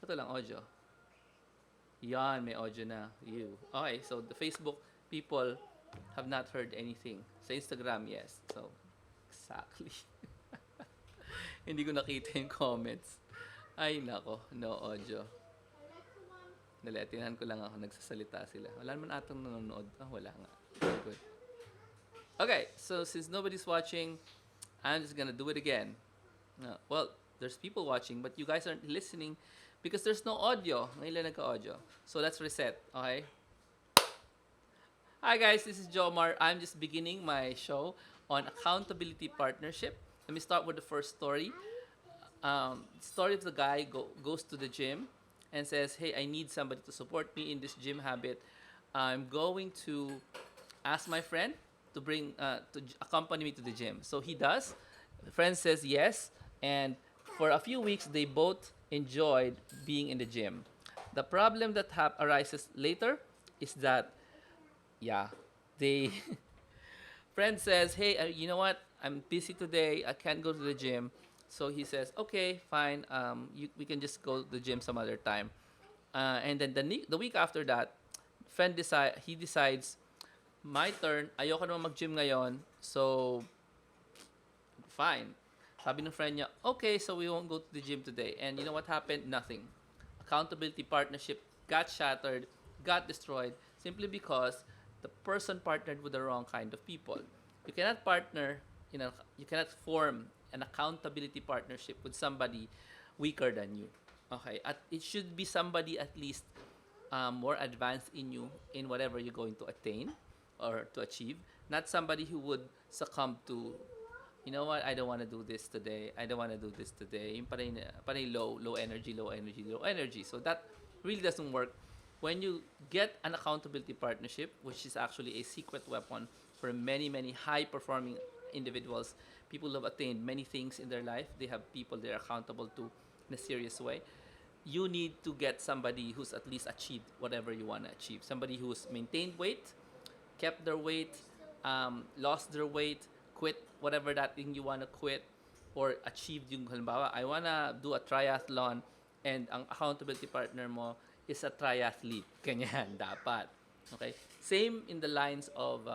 Photo lang, audio. Yan, may audio na. You. Okay, so the Facebook people have not heard anything. Sa Instagram, yes. So, exactly. Hindi ko nakita yung comments. Ay, nako. No audio. Dali, tinahan ko lang ako. Nagsasalita sila. Wala naman atang nanonood. Wala nga. Very good. Okay, so since nobody's watching, I'm just gonna do it again. Well, there's people watching, but you guys aren't listening because there's no audio. Ngayon lang nagka-audio. So let's reset, okay? Hi guys, this is Jomar. I'm just beginning my show on accountability partnership. Let me start with the first story. Story of the guy goes to the gym and says, "Hey, I need somebody to support me in this gym habit. I'm going to ask my friend to bring to accompany me to the gym." So he does. The friend says yes, and for a few weeks they both enjoyed being in the gym. The problem that arises later is that yeah, they friend says, "Hey, you know what? I'm busy today. I can't go to the gym." So he says, "Okay, fine. We can just go to the gym some other time." And then the week after that, he decides, "My turn. Ayoko naman mag-gym ngayon. So, fine." Sabi ng friend niya, "Okay, so we won't go to the gym today." And you know what happened? Nothing. Accountability partnership got shattered, got destroyed, simply because the person partnered with the wrong kind of people. You cannot partner, you cannot form an accountability partnership with somebody weaker than you. Okay, it should be somebody at least more advanced in you in whatever you're going to attain or to achieve, not somebody who would succumb to, you know what, I don't want to do this today. I don't want to do this today. Yung panay low energy, low energy, low energy. So that really doesn't work. When you get an accountability partnership, which is actually a secret weapon for many high performing individuals, people who have attained many things in their life, they have people they're accountable to in a serious way. You need to get somebody who's at least achieved whatever you want to achieve. Somebody who's maintained weight, kept their weight, lost their weight, quit whatever that thing you want to quit, or achieved yung halimbawa, I wanna do a triathlon and ang accountability partner mo is a triathlete. Ganyan, dapat. Okay? Same in the lines of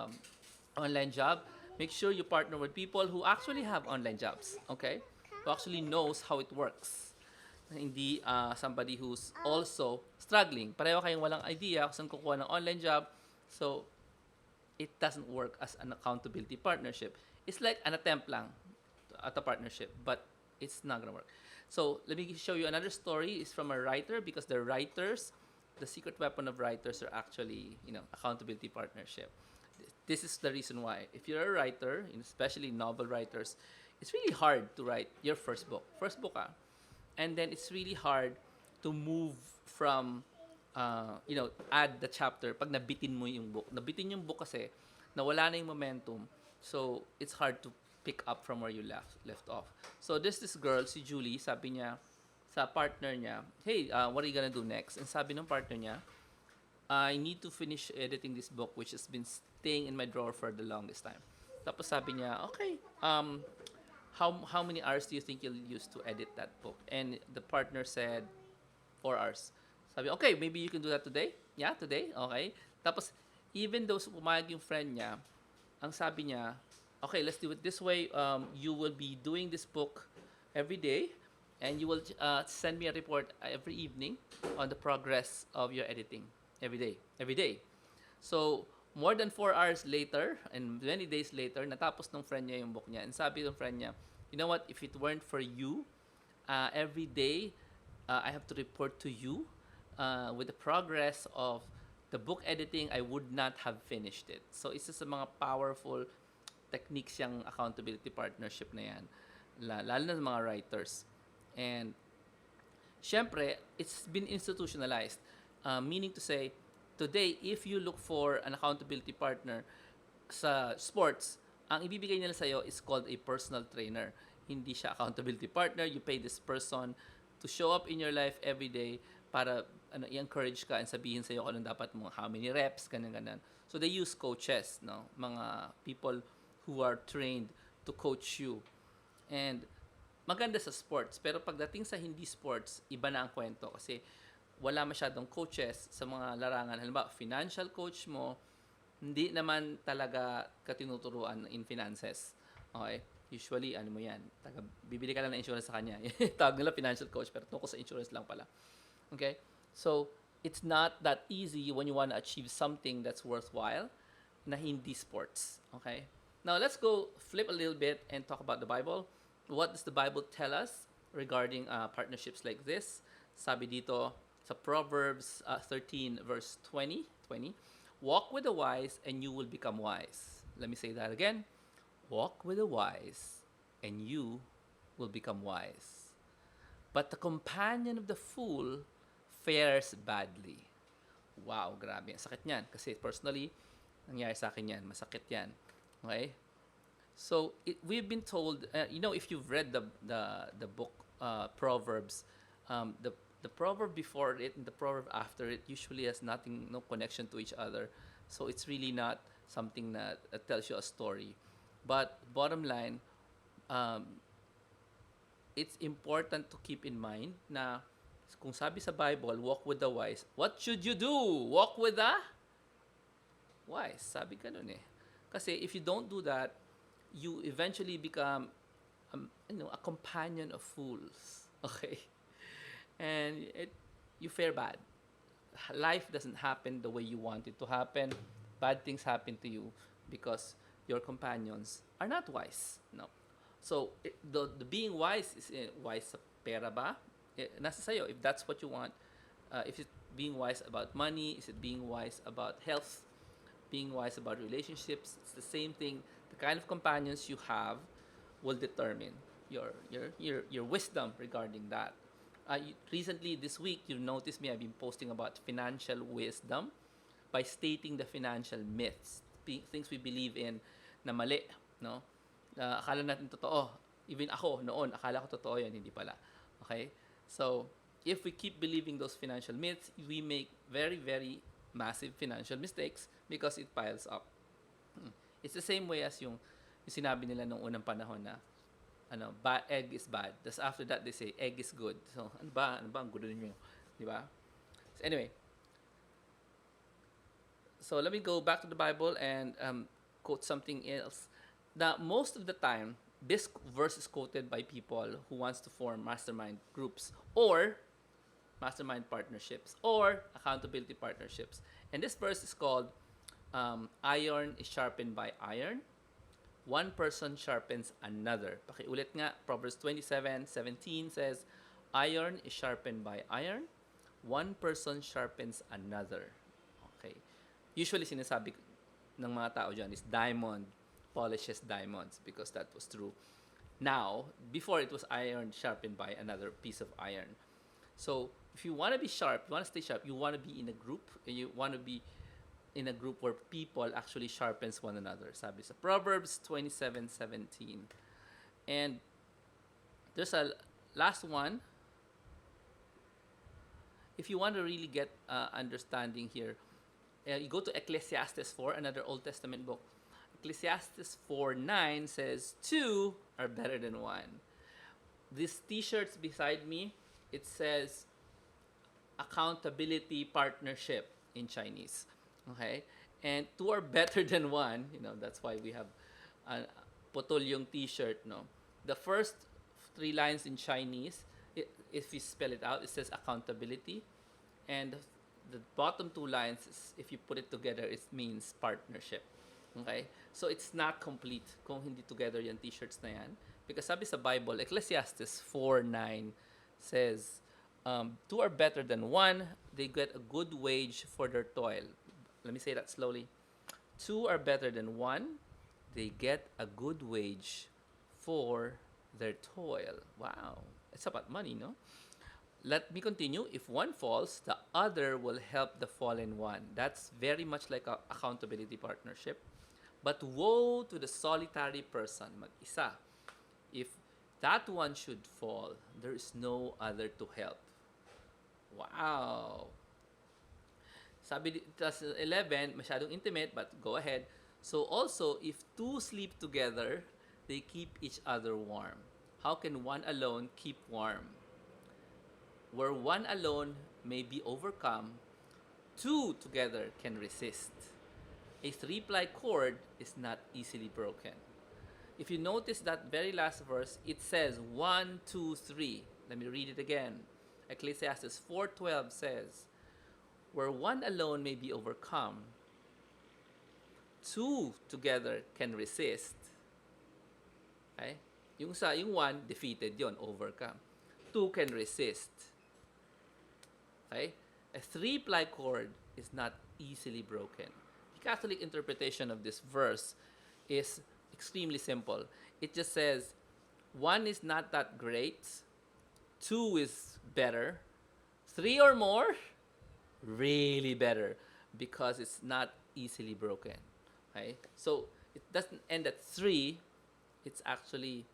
online job. Make sure you partner with people who actually have online jobs. Okay? Who actually knows how it works. Hindi somebody who's also struggling. Pareho kayong walang idea kung saan kukuha ng online job. So, it doesn't work as an accountability partnership. It's like an attempt lang at a partnership, but it's not gonna work. So let me show you another story. It's from a writer because the writers, the secret weapon of writers are actually, accountability partnership. This is the reason why. If you're a writer, especially novel writers, it's really hard to write your first book, and then it's really hard to move from add the chapter pag nabitin mo yung book. Nabitin yung book kasi nawala na yung momentum. So it's hard to pick up from where you left off. So this girl, si Julie, sabi niya sa partner niya, "Hey, what are you gonna do next?" And sabi ng partner niya, "I need to finish editing this book which has been staying in my drawer for the longest time." Tapos sabi niya, "Okay, how many hours do you think you'll use to edit that book?" And the partner said, 4 hours. Sabi, "Okay, maybe you can do that today." Yeah, today. Okay. Tapos, even though pumayag yung friend niya, ang sabi niya, "Okay, let's do it this way. You will be doing this book every day, and you will send me a report every evening on the progress of your editing every day. Every day." So, more than 4 hours later, and many days later, natapos ng friend niya yung book niya. And sabi ng friend niya, "You know what? If it weren't for you, every day, I have to report to you with the progress of the book editing, I would not have finished it." So, isa sa mga powerful techniques yung accountability partnership na yan. Lalo na sa mga writers. And, syempre, it's been institutionalized. Meaning to say, today, if you look for an accountability partner sa sports, ang ibibigay nila sa'yo is called a personal trainer. Hindi siya accountability partner. You pay this person to show up in your life every day para i-encourage ka and sabihin sa'yo kung anong dapat mo, how many reps, ganyan. So they use coaches, mga people who are trained to coach you. And maganda sa sports. Pero pagdating sa hindi sports, iba na ang kwento kasi wala masyadong coaches sa mga larangan. Halimbawa, financial coach mo, hindi naman talaga katinuturuan in finances. Okay? Usually, ano mo yan, bibili ka lang ng insurance sa kanya. Tawag nila financial coach, pero tungkol sa insurance lang pala. Okay? So, it's not that easy when you want to achieve something that's worthwhile na hindi sports. Okay? Now, let's go flip a little bit and talk about the Bible. What does the Bible tell us regarding partnerships like this? Sabi dito sa Proverbs 13 verse 20, walk with the wise and you will become wise. Let me say that again. Walk with the wise and you will become wise. But the companion of the fool fares badly. Wow, grabe. Ang sakit niyan. Kasi personally, nangyari sa akin yan. Masakit yan. Okay? So, we've been told, if you've read the book Proverbs, the proverb before it and the proverb after it usually has no connection to each other. So, it's really not something that tells you a story. But bottom line, it's important to keep in mind na kung sabi sa Bible, walk with the wise, what should you do? Walk with the wise. Sabi ganun eh. Kasi if you don't do that, you eventually become a companion of fools. Okay? And you fare bad. Life doesn't happen the way you want it to happen. Bad things happen to you because your companions are not wise. No. So, the being wise is wise sa pera ba? Nasa sayo. If that's what you want. If it's being wise about money, is it being wise about health, being wise about relationships, it's the same thing. The kind of companions you have will determine your wisdom regarding that. Recently, this week, you noticed me, I've been posting about financial wisdom by stating the financial myths, things we believe in na mali, no? Akala natin totoo. Even ako, noon, akala ko totoo yan, hindi pala. Okay? So, if we keep believing those financial myths, we make very, very massive financial mistakes because it piles up. It's the same way as yung sinabi nila nung unang panahon na egg is bad. Tapos after that, they say egg is good. So, ano ba ang gulo ninyo? Di ba? So, anyway. So, let me go back to the Bible and quote something else. Now, most of the time, this verse is quoted by people who wants to form mastermind groups or mastermind partnerships or accountability partnerships. And this verse is called iron is sharpened by iron. One person sharpens another. Pakiulit nga, Proverbs 27:17 says, iron is sharpened by iron. One person sharpens another. Okay. Usually sinasabi ng mga tao dyan is diamond polishes diamonds because that was true. Now, before it was iron sharpened by another piece of iron. So, if you want to be sharp, you want to stay sharp, you want to be in a group, and you want to be in a group where people actually sharpens one another. Sabi sa Proverbs 27:17. And there's a last one. If you want to really get understanding here, you go to Ecclesiastes 4, another Old Testament book. Ecclesiastes 4:9 says, two are better than one. These t-shirts beside me, it says accountability partnership in Chinese. Okay? And two are better than one. That's why we have putol yung t-shirt, no? The first three lines in Chinese, if you spell it out, it says accountability. And the bottom two lines, if you put it together, it means partnership. Okay? So, it's not complete kung hindi together yung t-shirts na yan. Because sabi sa Bible, Ecclesiastes 4:9 says, two are better than one. They get a good wage for their toil. Let me say that slowly. Two are better than one. They get a good wage for their toil. Wow. It's about money, no? Let me continue. If one falls, the other will help the fallen one. That's very much like a accountability partnership. But woe to the solitary person, mag-isa. If that one should fall, there is no other to help. Wow. Sabi, plus 11, masyadong intimate, but go ahead. So also, if two sleep together, they keep each other warm. How can one alone keep warm? Where one alone may be overcome, two together can resist. A three-ply cord is not easily broken. If you notice that very last verse, it says 1, 2, 3. Let me read it again. Ecclesiastes 4:12 says, "Where one alone may be overcome, two together can resist." Okay? Yung one, defeated yon, overcome. Two can resist. Okay? A three-ply cord is not easily broken. The Catholic interpretation of this verse is extremely simple. It just says, one is not that great, two is better, three or more, really better, because it's not easily broken. Okay? So it doesn't end at three, it's actually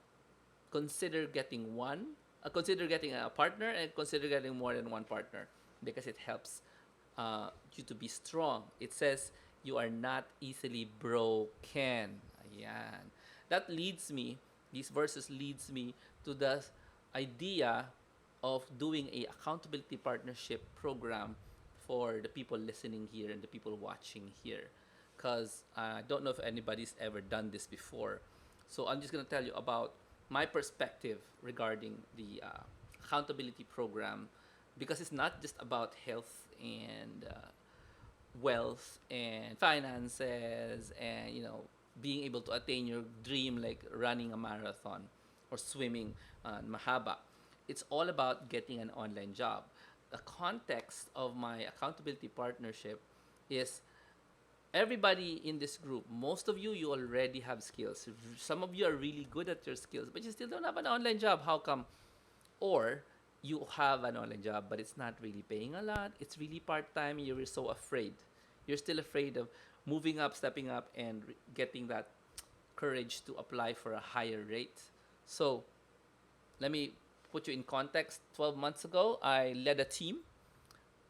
consider getting a partner, and consider getting more than one partner, because it helps you to be strong. It says you are not easily broken. Ayan. That leads me, these verses leads me to the idea of doing a accountability partnership program for the people listening here and the people watching here, because I don't know if anybody's ever done this before. So I'm just going to tell you about my perspective regarding the accountability program, because it's not just about health and wealth and finances and being able to attain your dream, like running a marathon or swimming mahaba. It's all about getting an online job. The context of my accountability partnership is everybody in this group. Most of you, you already have skills. Some of you are really good at your skills, but you still don't have an online job. How come? Or you have an online job, but it's not really paying a lot. It's really part-time. You're so afraid. You're still afraid of moving up, stepping up, and getting that courage to apply for a higher rate. So let me put you in context. 12 months ago, I led a team,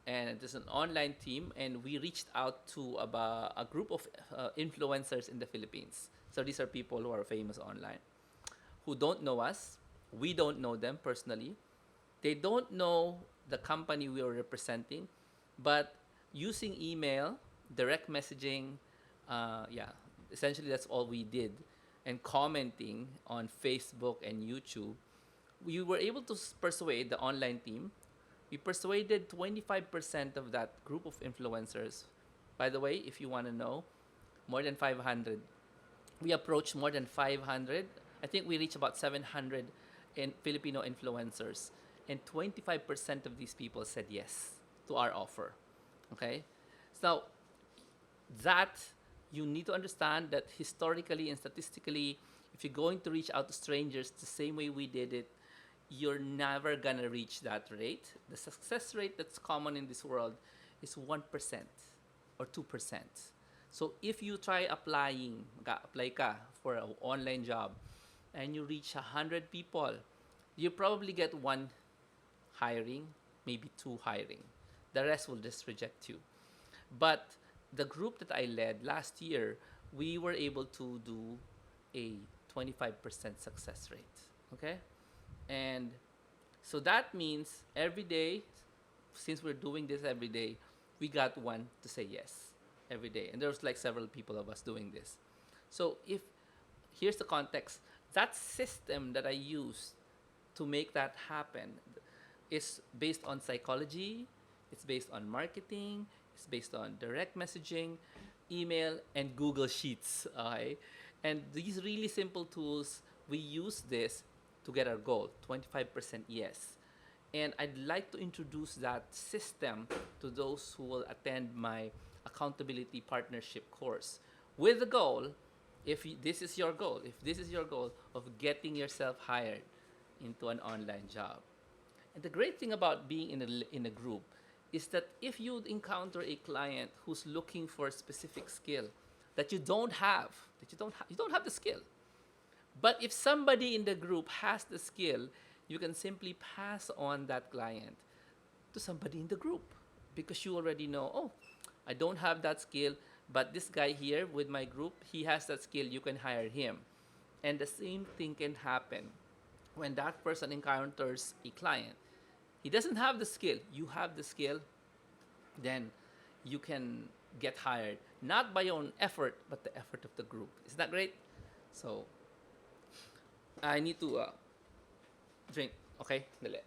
and it is an online team, and we reached out to about a group of influencers in the Philippines. So these are people who are famous online, who don't know us. We don't know them personally. They don't know the company we are representing, but using email, direct messaging, essentially that's all we did, and commenting on Facebook and YouTube, we were able to persuade the online team. We persuaded 25% of that group of influencers. By the way, if you want to know, more than 500. We approached more than 500. I think we reached about 700 in Filipino influencers. And 25% of these people said yes to our offer. Okay? So that you need to understand that historically and statistically, if you're going to reach out to strangers the same way we did it, you're never gonna reach that rate. The success rate that's common in this world is 1% or 2%. So if you try apply ka for an online job, and you reach 100 people, you probably get one hiring, maybe two hiring. The rest will just reject you. But the group that I led last year, we were able to do a 25% success rate. Okay? And so that means every day, since we're doing this every day, we got one to say yes every day. And there's like several people of us doing this. So if here's the context, that system that I use to make that happen is based on psychology, it's based on marketing, it's based on direct messaging, email, and Google Sheets. Okay? And these really simple tools, we use this to get our goal, 25% yes. And I'd like to introduce that system to those who will attend my accountability partnership course, with the goal, if this is your goal, of getting yourself hired into an online job. And the great thing about being in a group is that if you encounter a client who's looking for a specific skill that you don't have, you don't have the skill. But if somebody in the group has the skill, you can simply pass on that client to somebody in the group, because you already know, oh, I don't have that skill, but this guy here with my group, he has that skill, you can hire him. And the same thing can happen when that person encounters a client, he doesn't have the skill, you have the skill, then you can get hired not by your own effort but the effort of the group. Isn't that great? So I need to drink. Okay, dali.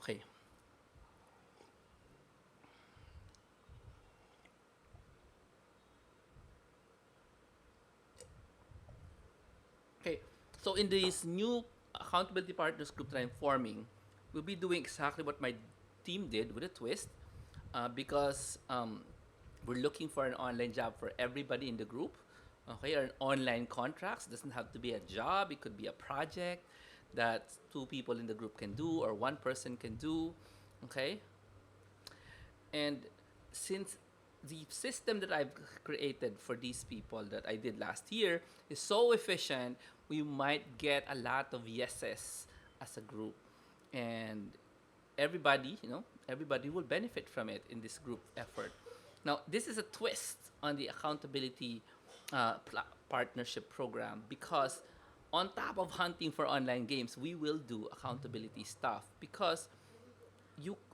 Okay. Okay. So in this new accountability partners group that I'm forming, we'll be doing exactly what my team did with a twist, because we're looking for an online job for everybody in the group. Okay, or an online contracts. Doesn't have to be a job. It could be a project that two people in the group can do or one person can do. Okay, and since the system that I've created for these people that I did last year is so efficient, we might get a lot of yeses as a group. And everybody, everybody will benefit from it in this group effort. Now, this is a twist on the accountability partnership program because on top of hunting for online games, we will do accountability stuff because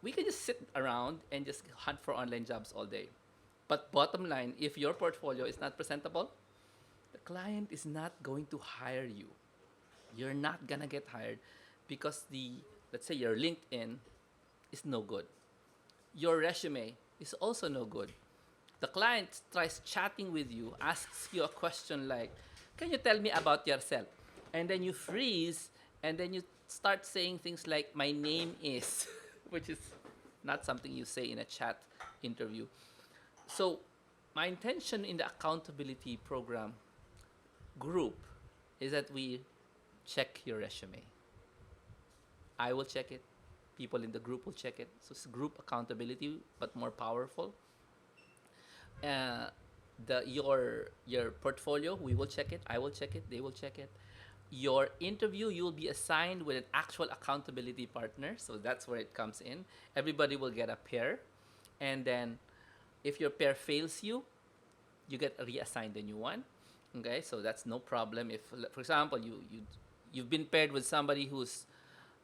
we can just sit around and just hunt for online jobs all day. But bottom line, if your portfolio is not presentable, the client is not going to hire you. You're not gonna get hired because let's say your LinkedIn is no good. Your resume is also no good. The client tries chatting with you, asks you a question like, "Can you tell me about yourself?" And then you freeze and then you start saying things like, "My name is," which is not something you say in a chat interview. So, my intention in the accountability program group is that we check your resume. I will check it. People in the group will check it. So it's group accountability, but more powerful. Uh, your portfolio, we will check it. I will check it. They will check it. Your interview, you will be assigned with an actual accountability partner. So that's where it comes in. Everybody will get a pair, and then if your pair fails you, you get reassigned a new one. Okay, so that's no problem. If, for example, you've been paired with somebody who's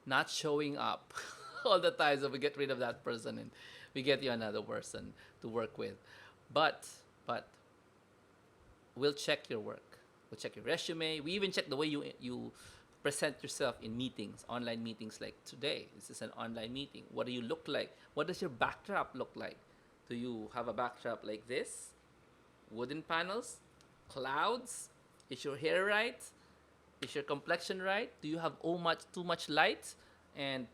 not showing up all the time, so we get rid of that person and we get you another person to work with. But we'll check your work. We'll check your resume. We even check the way you present yourself in meetings, online meetings like today. This is an online meeting. What do you look like? What does your backdrop look like? Do you have a backdrop like this? Wooden panels? Clouds? Is your hair right? Is your complexion right? Do you have too much light? And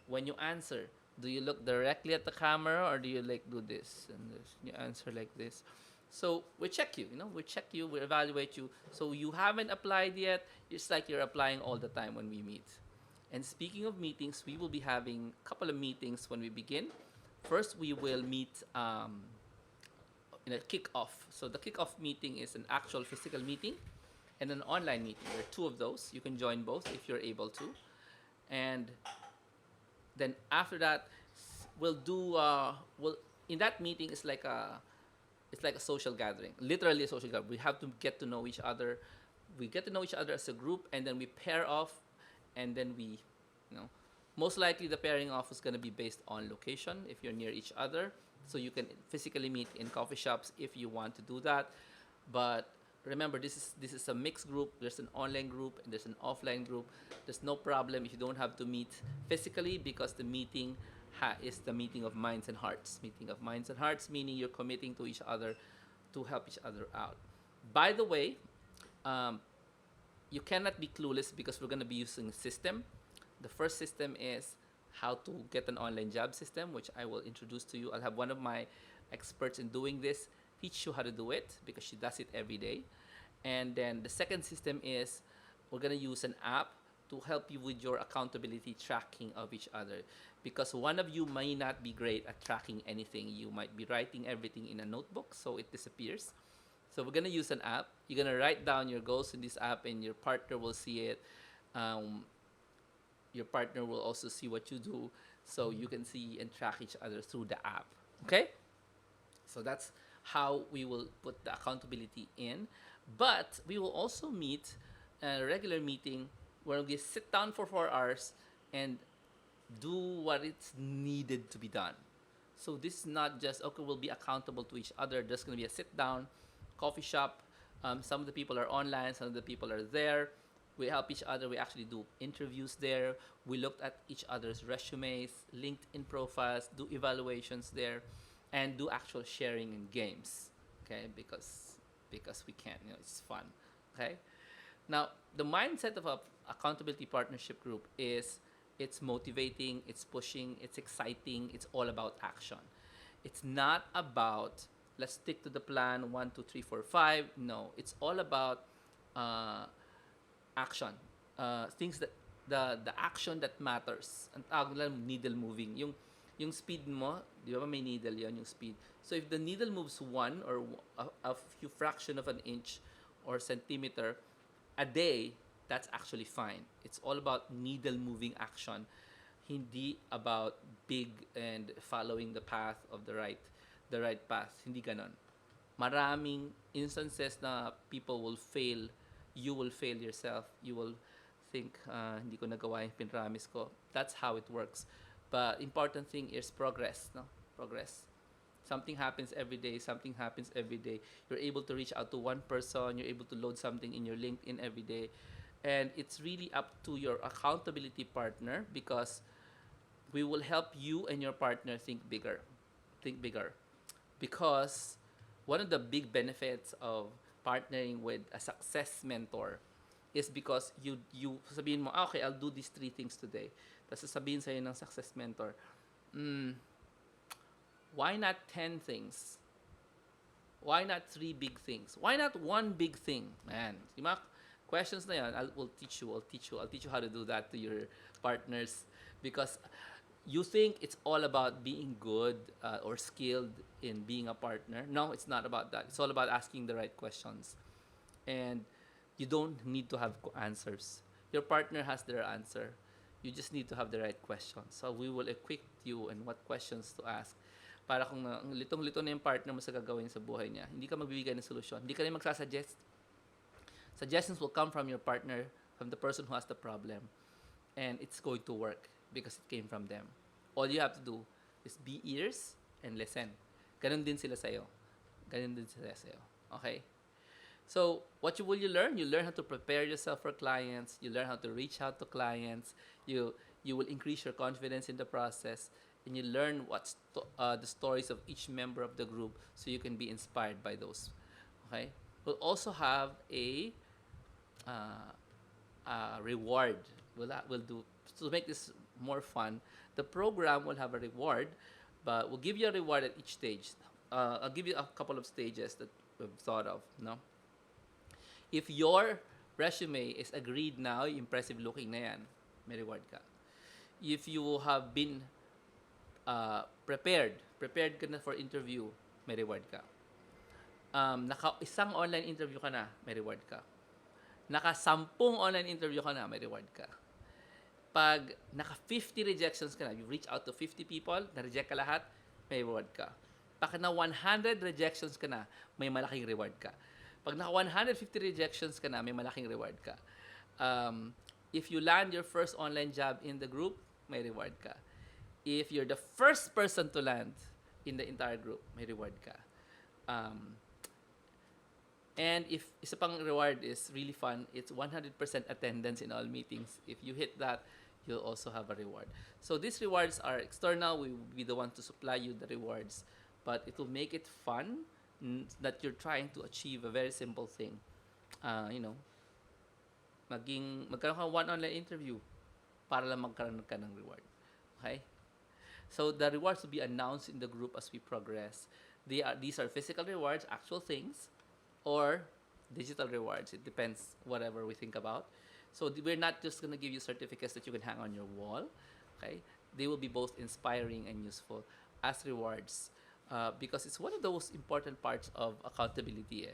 when you answer, do you look directly at the camera or do you like do this and this? You answer like this. So we check you, we check you, we evaluate you. So you haven't applied yet. It's like you're applying all the time when we meet. And speaking of meetings, we will be having a couple of meetings when we begin. First, we will meet in a kickoff. So the kickoff meeting is an actual physical meeting and an online meeting. There are two of those. You can join both if you're able to. And then after that, we'll do we'll in that meeting it's like a social gathering, literally a social gathering. We have to get to know each other. We get to know each other as a group, and then we pair off, and then you know, most likely the pairing off is going to be based on location if you're near each other, so you can physically meet in coffee shops if you want to do that. But remember, this is a mixed group. There's an online group and there's an offline group. There's no problem if you don't have to meet physically because the meeting is the meeting of minds and hearts. Meeting of minds and hearts, meaning you're committing to each other to help each other out. By the way, um, you cannot be clueless because we're going to be using a system. The first system is how to get an online job system, which I will introduce to you. I'll have one of my experts in doing this teach you how to do it because she does it every day. And then the second system is we're going to use an app to help you with your accountability tracking of each other, because one of you may not be great at tracking anything. You might be writing everything in a notebook so it disappears. So we're gonna use an app. You're gonna write down your goals in this app, and your partner will see it. Um, your partner will also see what you do, so you can see and track each other through the app. Okay? So that's how we will put the accountability in. But we will also meet a regular meeting where we sit down for 4 hours and do what it's needed to be done. So this is not just okay. We'll be accountable to each other. There's gonna be a sit down, coffee shop. Some of the people are online. Some of the people are there. We help each other. We actually do interviews there. We looked at each other's resumes, LinkedIn profiles, do evaluations there, and do actual sharing in games. Okay, because we can. It's fun. Okay. Now, the mindset of a accountability partnership group is it's motivating, it's pushing, it's exciting, it's all about action. It's not about let's stick to the plan 1, 2, 3, 4, 5. No, it's all about uh, action. Things that the action that matters. Ang tawag nila needle moving. Yung speed mo, di ba may needle yan, yung speed. So if the needle moves one or a few fraction of an inch or centimeter a day, that's actually fine. It's all about needle moving action, hindi about big and following the path of the right path. Hindi ganon. Maraming instances na people will fail, you will fail yourself, you will think hindi ko nagawa yung pinramis ko. That's how it works. But important thing is progress, no? Progress. Something happens every day, something happens every day. You're able to reach out to one person, you're able to load something in your LinkedIn every day. And it's really up to your accountability partner because we will help you and your partner think bigger. Think bigger. Because one of the big benefits of partnering with a success mentor is because you sabihin mo, okay, I'll do these 3 things today. Tapos sasabihin sa'yo ng success mentor, why not 10 things? Why not 3 big things? Why not one big thing? Man, yung mga questions na yan, will teach you. I'll teach you how to do that to your partners because you think it's all about being good or skilled in being a partner. No, it's not about that. It's all about asking the right questions. And you don't need to have answers. Your partner has their answer. You just need to have the right questions. So we will equip you and what questions to ask para kung litong-lito na yung partner mo sa gagawin sa buhay niya, hindi ka magbibigay ng solusyon. Hindi ka rin magsasuggest. Suggestions will come from your partner, from the person who has the problem. And it's going to work because it came from them. All you have to do is be ears and listen. Ganun din sila sa'yo. Ganun din sila sa'yo. Okay? So, will you learn? You learn how to prepare yourself for clients. You learn how to reach out to clients. You will increase your confidence in the process. And you learn the stories of each member of the group so you can be inspired by those. Okay? We'll also have a reward. We'll do to make this more fun. The program will have a reward, but we'll give you a reward at each stage. I'll give you a couple of stages that we've thought of. No, if your resume is agreed now, impressive looking na yan, may reward ka. If you have been prepared ka na for interview, may reward ka. Isang online interview ka na, may reward ka. 10 online interview ka na, may reward ka. Pag 50 rejections ka na, you reach out to 50 people, na-reject ka lahat, may reward ka. Pag 100 rejections ka na, may malaking reward ka. Pag 150 rejections ka na, may malaking reward ka. If you land your first online job in the group, may reward ka. If you're the first person to land in the entire group, may reward ka. And if isa pang reward is really fun, it's 100% attendance in all meetings. If you hit that, you'll also have a reward. So these rewards are external. We will be the one to supply you the rewards. But it will make it fun that you're trying to achieve a very simple thing. Magkaroon ka one online interview para lang magkaroon ka ng reward. Okay? So the rewards will be announced in the group as we progress. These are physical rewards, actual things, or digital rewards. It depends whatever we think about. So we're not just going to give you certificates that you can hang on your wall. Okay? They will be both inspiring and useful as rewards because it's one of those important parts of accountability.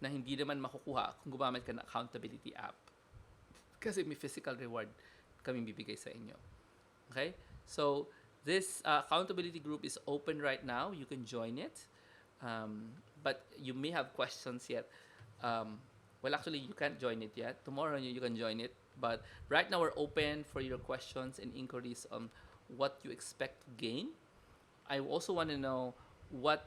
na hindi naman makukuha kung gumamit ka ng accountability app. Kasi may physical reward kaming bibigay sa inyo. Okay? So, this accountability group is open right now. You can join it. But you may have questions yet. Well, actually, you can't join it yet. Tomorrow, you can join it. But right now, we're open for your questions and inquiries on what you expect to gain. I also want to know what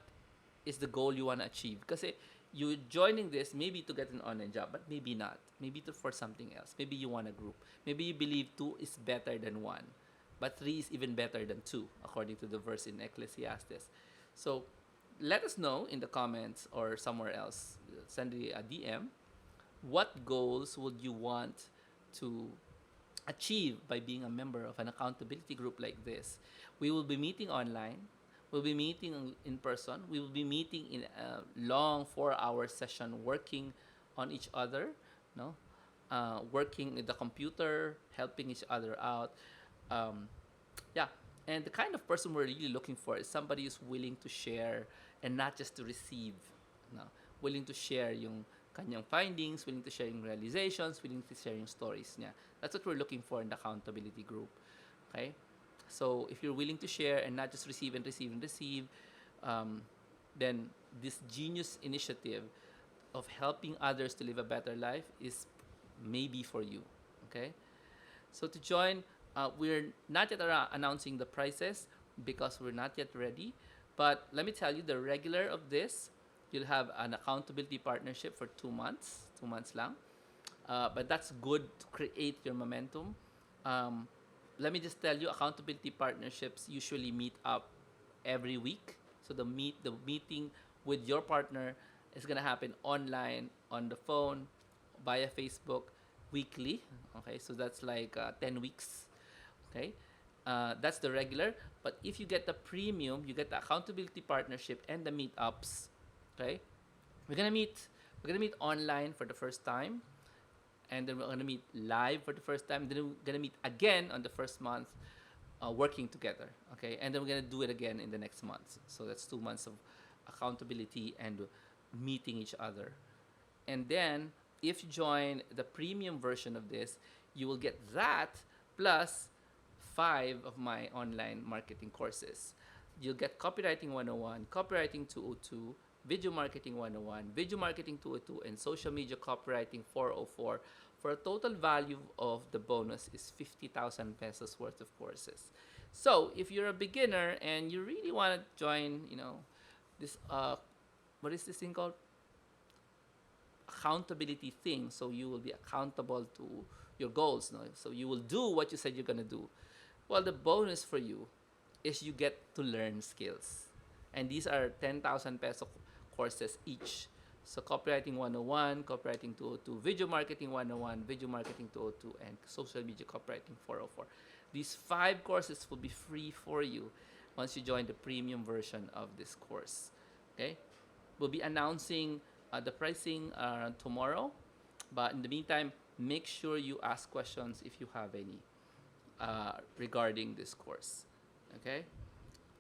is the goal you want to achieve. Kasi you joining this maybe to get an online job, but maybe not. Maybe for something else. Maybe you want a group. Maybe you believe two is better than one, but three is even better than two, according to the verse in Ecclesiastes. So let us know in the comments or somewhere else. Send a DM. What goals would you want to achieve by being a member of an accountability group like this? We will be meeting online. We'll be meeting in person. We will be meeting in a long 4-hour session, working on each other, no, working with the computer, helping each other out. Um, yeah, and the kind of person we're really looking for is somebody who's willing to share and not just to receive, no, willing to share yung kanyang findings, willing to share yung realizations, willing to share yung stories niya. That's what we're looking for in the accountability group. Okay? So if you're willing to share and not just receive and receive and receive, then this genius initiative of helping others to live a better life is maybe for you. Okay? So to join, we're not yet announcing the prices because we're not yet ready. But let me tell you, the regular of this, you'll have an accountability partnership for 2 months lang. But that's good to create your momentum. Let me just tell you, accountability partnerships usually meet up every week. So the meeting with your partner is gonna happen online, on the phone, via Facebook, weekly. Okay, so that's like 10 weeks. Okay, that's the regular. But if you get the premium, you get the accountability partnership and the meetups. Okay, we're gonna meet. We're gonna meet online for the first time, and then we're gonna meet live for the first time. Then we're gonna meet again on the first month, working together. Okay, and then we're gonna do it again in the next month. So that's 2 months of accountability and meeting each other. And then if you join the premium version of this, you will get that plus 5 of my online marketing courses. You'll get Copywriting 101, Copywriting 202, Video Marketing 101, Video Marketing 202, and Social Media Copywriting 404 for a total value of the bonus is 50,000 pesos worth of courses. So if you're a beginner and you really want to join, this, what is this thing called? Accountability thing. So you will be accountable to your goals. No? So you will do what you said you're going to do. Well, the bonus for you is you get to learn skills. And these are 10,000 peso courses each. So Copywriting 101, Copywriting 202, Video Marketing 101, Video Marketing 202, and Social Media Copywriting 404. These 5 courses will be free for you once you join the premium version of this course. Okay? We'll be announcing the pricing tomorrow. But in the meantime, make sure you ask questions if you have any regarding this course. Okay?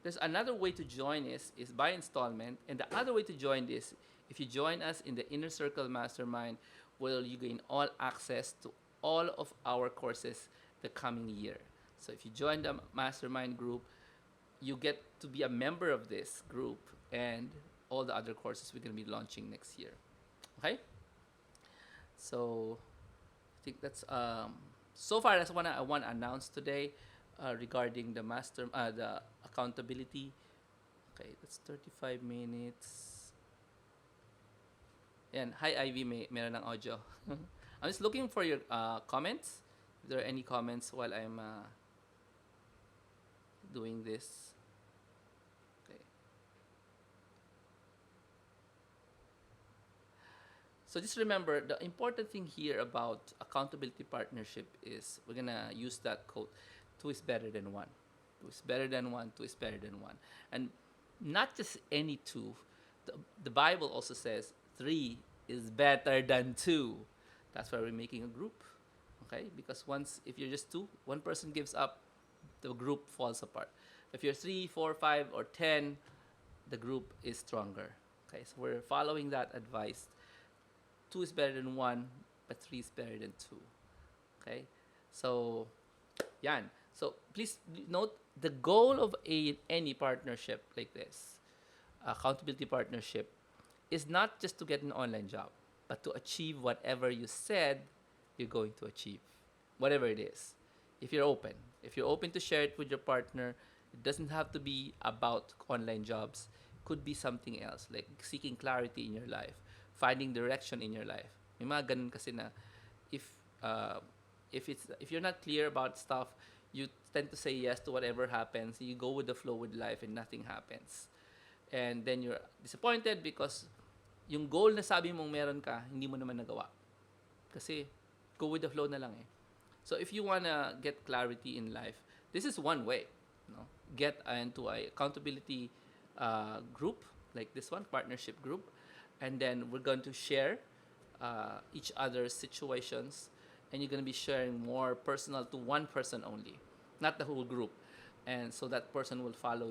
There's another way to join is by installment. And the other way to join this, if you join us in the Inner Circle Mastermind, will you gain all access to all of our courses the coming year. So if you join the Mastermind group, you get to be a member of this group and all the other courses we're going to be launching next year. Okay? So I think that's so far that's what I want to announce today regarding the the accountability. Okay, that's 35 minutes. And hi Ivy, meron ng audio. I'm just looking for your comments. If there are any comments while I'm doing this. Okay. So just remember, the important thing here about accountability partnership is we're gonna use that quote: 2 is better than 1. 2 is better than 1. 2 is better than 1. And not just any 2. The Bible also says 3 is better than 2. That's why we're making a group. Okay? Because if you're just 2, one person gives up, the group falls apart. If you're 3, 4, 5, or 10, the group is stronger. Okay? So we're following that advice two is better than one, but three is better than two. Okay? So, yan. So, please note the goal of any partnership like this, accountability partnership, is not just to get an online job, but to achieve whatever you said you're going to achieve, whatever it is. If you're open, if you're open to share it with your partner, it doesn't have to be about online jobs. Could be something else, like seeking clarity in your life, finding direction in your life. May mga ganun kasi na if uh, if you're not clear about stuff, you tend to say yes to whatever happens. You go with the flow with life, and nothing happens. And then you're disappointed because yung goal na sabi mong meron ka, hindi mo naman nagawa. Kasi go with the flow na lang eh. So if you wanna get clarity in life, this is one way. No? Get into a accountability group like this one, partnership group, and then we're going to share each other's situations, and you're going to be sharing more personal to one person only, not the whole group. And so that person will follow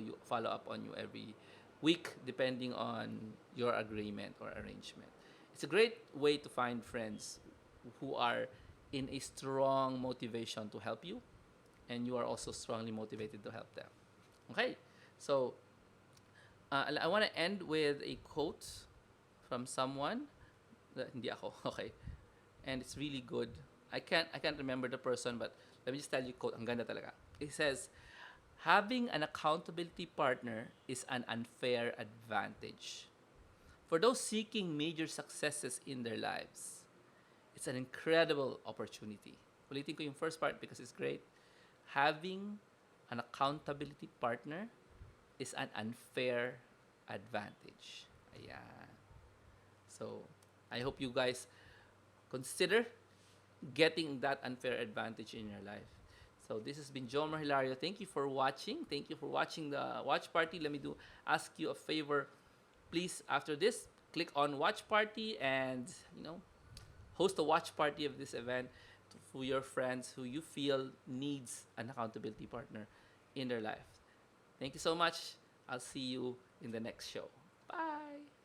up on you every week, depending on your agreement or arrangement. It's a great way to find friends who are in a strong motivation to help you, and you are also strongly motivated to help them. Okay, so I want to end with a quote from someone. Hindi ako. Okay, and it's really good. I can't remember the person, but let me just tell you quote. Ang ganda talaga. It says, "Having an accountability partner is an unfair advantage. For those seeking major successes in their lives, it's an incredible opportunity." Ulitin ko yung first part because it's great. Having an accountability partner is an unfair advantage. Ayan. So, I hope you guys consider getting that unfair advantage in your life. So this has been Jomar Hilario. Thank you for watching. Thank you for watching the watch party. Let me ask you a favor. Please, after this, click on watch party and host a watch party of this event for your friends who you feel needs an accountability partner in their life. Thank you so much. I'll see you in the next show. Bye.